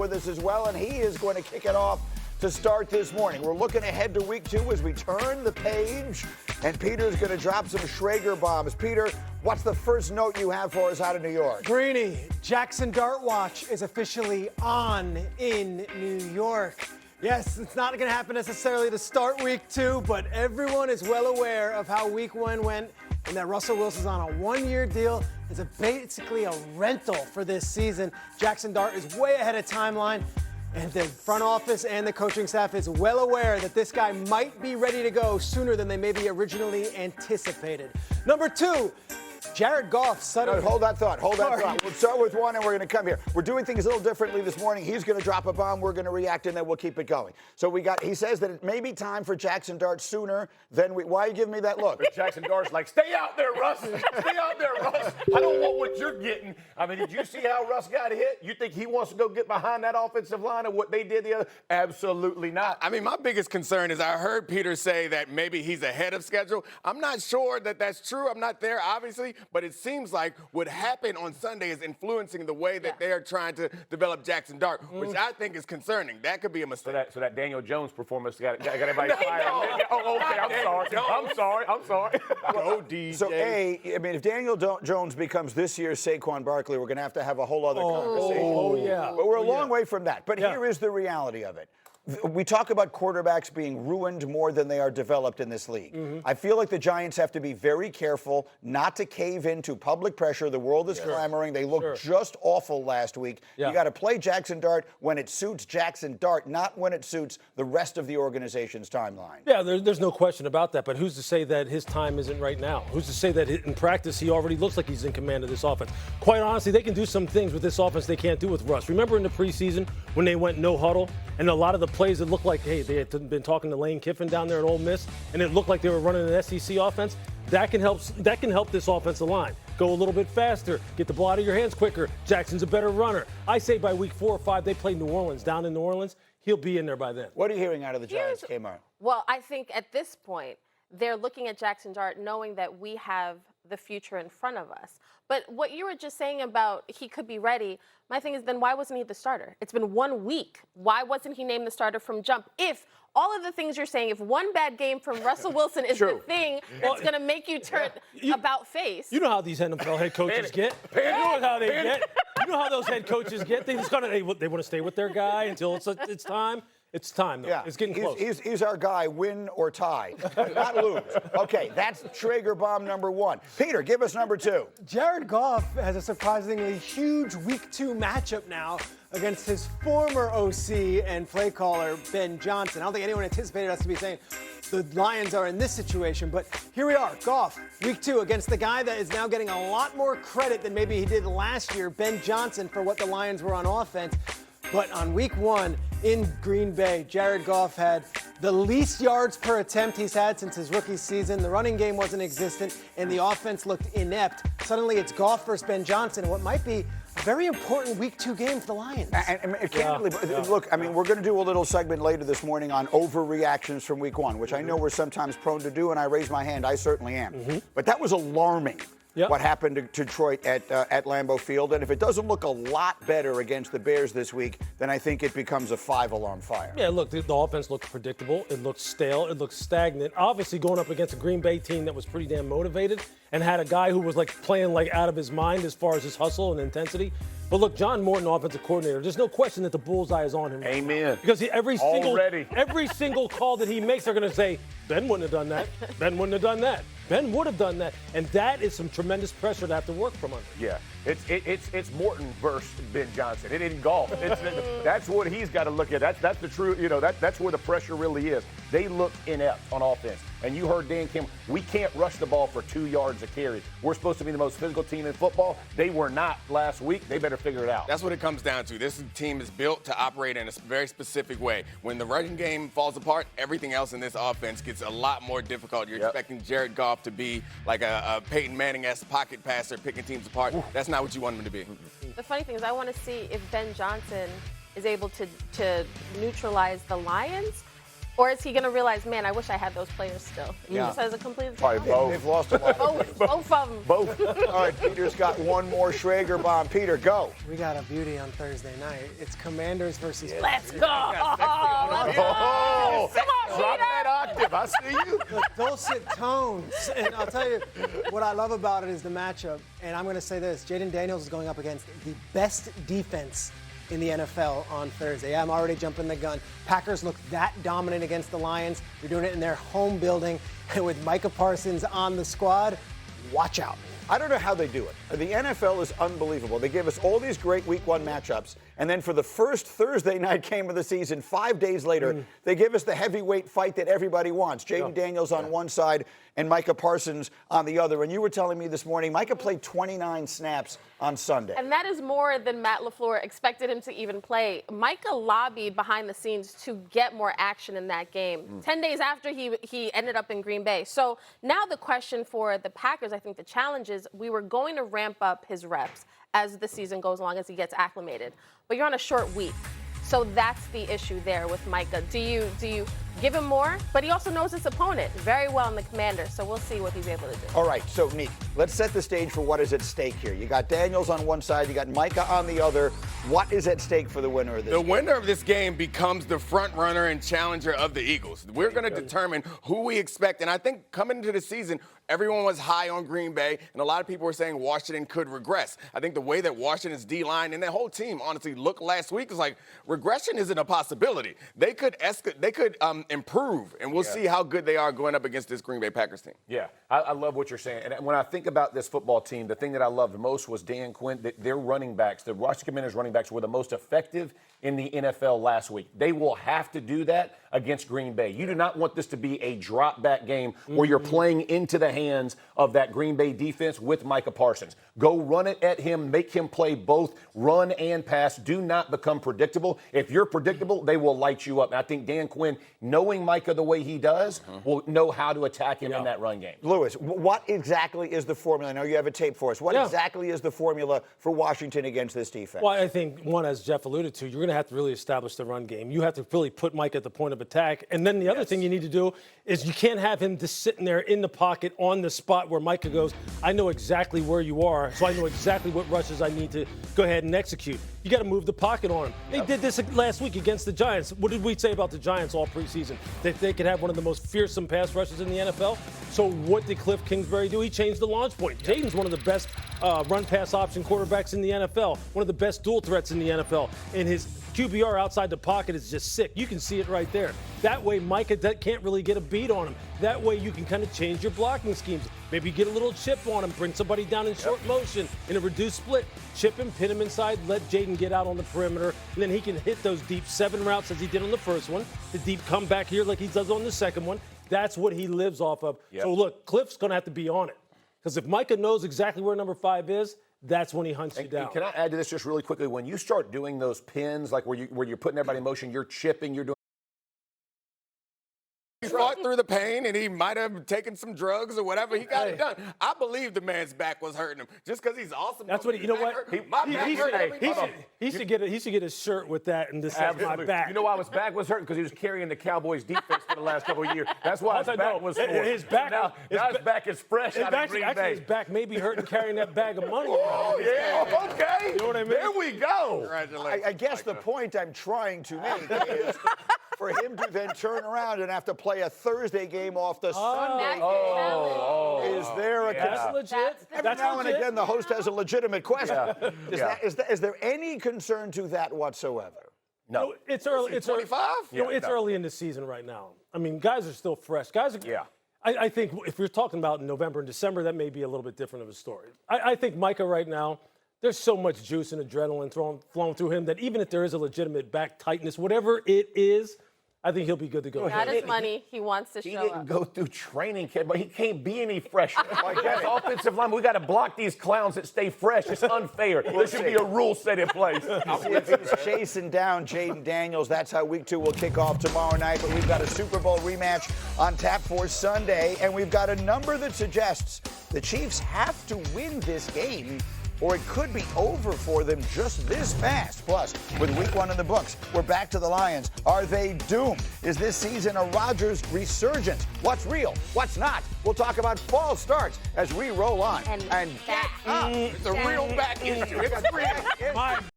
with us as well, and he is going to kick it off to start this morning. We're looking ahead to week 2 as we turn the page, and Peter's going to drop some Schrager bombs. Peter, what's the first note you have for us out of New York? Greeny, Jackson Dart Watch is officially on in New York. Yes, it's not going to happen necessarily to start week 2, but everyone is well aware of how week 1 went and that Russell Wilson's on a 1-year deal. It's basically a rental for this season. Jackson Dart is way ahead of timeline, and the front office and the coaching staff is well aware that this guy might be ready to go sooner than they maybe originally anticipated. Number 2, Jared Goff suddenly... Hold that thought. We'll start with one, and we're going to come here. We're doing things a little differently this morning. He's going to drop a bomb. We're going to react, and then we'll keep it going. So he says that it may be time for Jackson Dart sooner than we... Why are you giving me that look? But Jackson Dart's like, stay out there, Russ. Stay out there, Russ. I don't want what you're getting. I mean, did you see how Russ got hit? You think he wants to go get behind that offensive line and what they did the other? Absolutely not. I mean, my biggest concern is I heard Peter say that maybe he's ahead of schedule. I'm not sure that that's true. I'm not there, obviously, but it seems like what happened on Sunday is influencing the way that they are trying to develop Jackson Dart, which I think is concerning. That could be a mistake. So that Daniel Jones performance got everybody fired. Oh, okay. I'm sorry. Go, DJ. So, I mean, if Daniel Jones becomes this year's Saquon Barkley, we're going to have a whole other conversation. Oh, yeah. But we're a long way from that. But here is the reality of it. We talk about quarterbacks being ruined more than they are developed in this league. I feel like the Giants have to be very careful not to cave into public pressure. The world is clamoring. They looked just awful last week. You got to play Jackson Dart when it suits Jackson Dart, not when it suits the rest of the organization's timeline. Yeah, there's no question about that. But who's to say that his time isn't right now? Who's to say that in practice he already looks like he's in command of this offense? Quite honestly, they can do some things with this offense they can't do with Russ. Remember in the preseason when they went no huddle and a lot of the plays that looked like, hey, they had been talking to Lane Kiffin down there at Ole Miss, and it looked like they were running an SEC offense. That can help this offensive line. Go a little bit faster, get the ball out of your hands quicker. Jackson's a better runner. I say by week 4 or 5, they play New Orleans. Down in New Orleans, he'll be in there by then. What are you hearing out of the Giants, Kmart? Well, I think at this point, they're looking at Jackson Dart knowing that we have the future in front of us. But what you were just saying about he could be ready, my thing is then why wasn't he the starter? It's been 1 week. Why wasn't he named the starter from jump? If all of the things you're saying, if one bad game from Russell Wilson is the thing that's going to make you turn about face. You know how these NFL head coaches get. You know how they get. You know how those head coaches get. They want to stay with their guy until it's time. It's time, though. Yeah. It's getting close. He's our guy, win or tie, not lose. Okay, that's Schrager bomb number 1. Peter, give us number 2. Jared Goff has a surprisingly huge week 2 matchup now against his former OC and play caller, Ben Johnson. I don't think anyone anticipated us to be saying the Lions are in this situation, but here we are, Goff, week 2 against the guy that is now getting a lot more credit than maybe he did last year, Ben Johnson, for what the Lions were on offense. But on week 1 in Green Bay, Jared Goff had the least yards per attempt he's had since his rookie season. The running game wasn't existent, and the offense looked inept. Suddenly it's Goff versus Ben Johnson, what might be a very important week 2 game for the Lions. Look, I mean, we're going to do a little segment later this morning on overreactions from week 1, which I know we're sometimes prone to do, and I raise my hand. I certainly am. But that was alarming. What happened to Detroit at Lambeau Field. And if it doesn't look a lot better against the Bears this week, then I think it becomes a 5-alarm fire. Yeah, look, the offense looked predictable. It looked stale. It looked stagnant. Obviously, going up against a Green Bay team that was pretty damn motivated and had a guy who was playing out of his mind as far as his hustle and intensity. But look, John Morton, offensive coordinator, there's no question that the bullseye is on him. Amen. Because every single call that he makes, they're going to say, Ben wouldn't have done that. Ben wouldn't have done that. Ben would have done that. And that is some tremendous pressure to have to work from under. Yeah. It's Morton versus Ben Johnson. It isn't golf. That's what he's got to look at. That's the true, that's where the pressure really is. They look inept on offense. And you heard Dan Kim, we can't rush the ball for 2 yards a carry. We're supposed to be the most physical team in football. They were not last week. They better figure it out. That's what it comes down to. This team is built to operate in a very specific way. When the running game falls apart, everything else in this offense gets a lot more difficult. You're expecting Jared Goff to be like a Peyton Manning-esque pocket passer picking teams apart. That's not what you want him to be. The funny thing is I want to see if Ben Johnson is able to neutralize the Lions Or is he going to realize, man, I wish I had those players still? He just has a completely Probably both. They've lost a lot. both of them. Both. All right, Peter's got one more Schrager bomb. Peter, go. We got a beauty on Thursday night. It's Commanders versus. Let's go. Oh, Come on, drop Peter. that octave. I see you. The dulcet tones. And I'll tell you, what I love about it is the matchup. And I'm going to say this. Jaden Daniels is going up against the best defense in the NFL on Thursday. I'm already jumping the gun. Packers look that dominant against the Lions. They're doing it in their home building. And with Micah Parsons on the squad, watch out. I don't know how they do it. The NFL is unbelievable. They give us all these great week one matchups, and then for the first Thursday night game of the season, 5 days later, they give us the heavyweight fight that everybody wants. Jaden Daniels on one side and Micah Parsons on the other. And you were telling me this morning, Micah played 29 snaps on Sunday. And that is more than Matt LaFleur expected him to even play. Micah lobbied behind the scenes to get more action in that game. 10 days after he ended up in Green Bay. So now the question for the Packers, I think the challenge is we were going to ramp up his reps as the season goes along, as he gets acclimated. But you're on a short week. So that's the issue there with Micah. Do you give him more? But he also knows his opponent very well in the Commander, so we'll see what he's able to do. All right, so Neek, let's set the stage for what is at stake here. You got Daniels on one side, you got Micah on the other. What is at stake for the winner of this The game? winner of this game becomes the front runner and challenger of the Eagles. We're going to determine who we expect. And I think coming into the season, everyone was high on Green Bay, and a lot of people were saying Washington could regress. I think the way that Washington's D-line and that whole team honestly looked last week is like regression isn't a possibility. They could improve, and we'll see how good they are going up against this Green Bay Packers team. Yeah, I love what you're saying. And when I think about this football team, the thing that I loved most was Dan Quinn. Their running backs, the Washington Commanders running backs, were the most effective in the NFL last week. They will have to do that against Green Bay. You do not want this to be a drop-back game where you're playing into the hands of that Green Bay defense with Micah Parsons. Go run it at him, make him play both run and pass. Do not become predictable. If you're predictable, they will light you up. And I think Dan Quinn, knowing Micah the way he does, will know how to attack him in that run game. Lewis, what exactly is the formula? I know you have a tape for us. What exactly is the formula for Washington against this defense? Well, I think, one, as Jeff alluded to, you're going to have to really establish the run game. You have to really put Mike at the point of attack. And then the other thing you need to do is you can't have him just sitting there in the pocket on the spot where Micah goes, I know exactly where you are, so I know exactly what rushes I need to go ahead and execute. You got to move the pocket on him. They did this last week against the Giants. What did we say about the Giants all preseason? That they could have one of the most fearsome pass rushes in the NFL. So what did Cliff Kingsbury do? He changed the launch point. Jaden's one of the best run-pass option quarterbacks in the NFL, one of the best dual threats in the NFL. And his QBR outside the pocket is just sick. You can see it right there. That way, Micah can't really get a beat on him. That way, you can kind of change your blocking schemes. Maybe get a little chip on him, bring somebody down in short motion in a reduced split, chip him, pin him inside, let Jaden get out on the perimeter, and then he can hit those deep 7 routes as he did on the first one, the deep comeback here like he does on the second one. That's what he lives off of. So, look, Cliff's going to have to be on it. Because if Micah knows exactly where number 5 is, that's when he hunts you down. Can I add to this just really quickly? When you start doing those pins, like where you're putting everybody in motion, you're chipping, you're doing. He fought through the pain, and he might have taken some drugs or whatever. He got it done. I believe the man's back was hurting him just because he's awesome. That's what you know what? He should get his shirt with that and this says my back. You know why his back was hurting? Because he was carrying the Cowboys defense for the last couple of years. That's why his back was sore. His back now his back is fresh out of Green Bay. His back may be hurting carrying that bag of money. Oh, yeah, okay. You know what I mean? There we go. I guess the point I'm trying to make is for him to then turn around and have to play a Thursday game off the Sunday. Is there a That's legit. Every now and again, the host has a legitimate question. Is there any concern to that whatsoever? No, it's early. It's 25? It's early in the season right now. I mean, guys are still fresh. Guys are. Yeah. I think if we're talking about November and December, that may be a little bit different of a story. I think Micah right now, there's so much juice and adrenaline flowing through him that even if there is a legitimate back tightness, whatever it is, I think he'll be good to go. Not his money. He wants to show up. He didn't go through training camp, but he can't be any fresher. Like that offensive line, we got to block these clowns that stay fresh. It's unfair. There should be a rule set in place. If he's chasing down Jaden Daniels, that's how week 2 will kick off tomorrow night. But we've got a Super Bowl rematch on tap for Sunday, and we've got a number that suggests the Chiefs have to win this game or it could be over for them just this fast. Plus, with week 1 in the books, we're back to the Lions. Are they doomed? Is this season a Rodgers resurgence? What's real? What's not? We'll talk about fall starts as we roll on. And get up. It's a real back issue. It's real.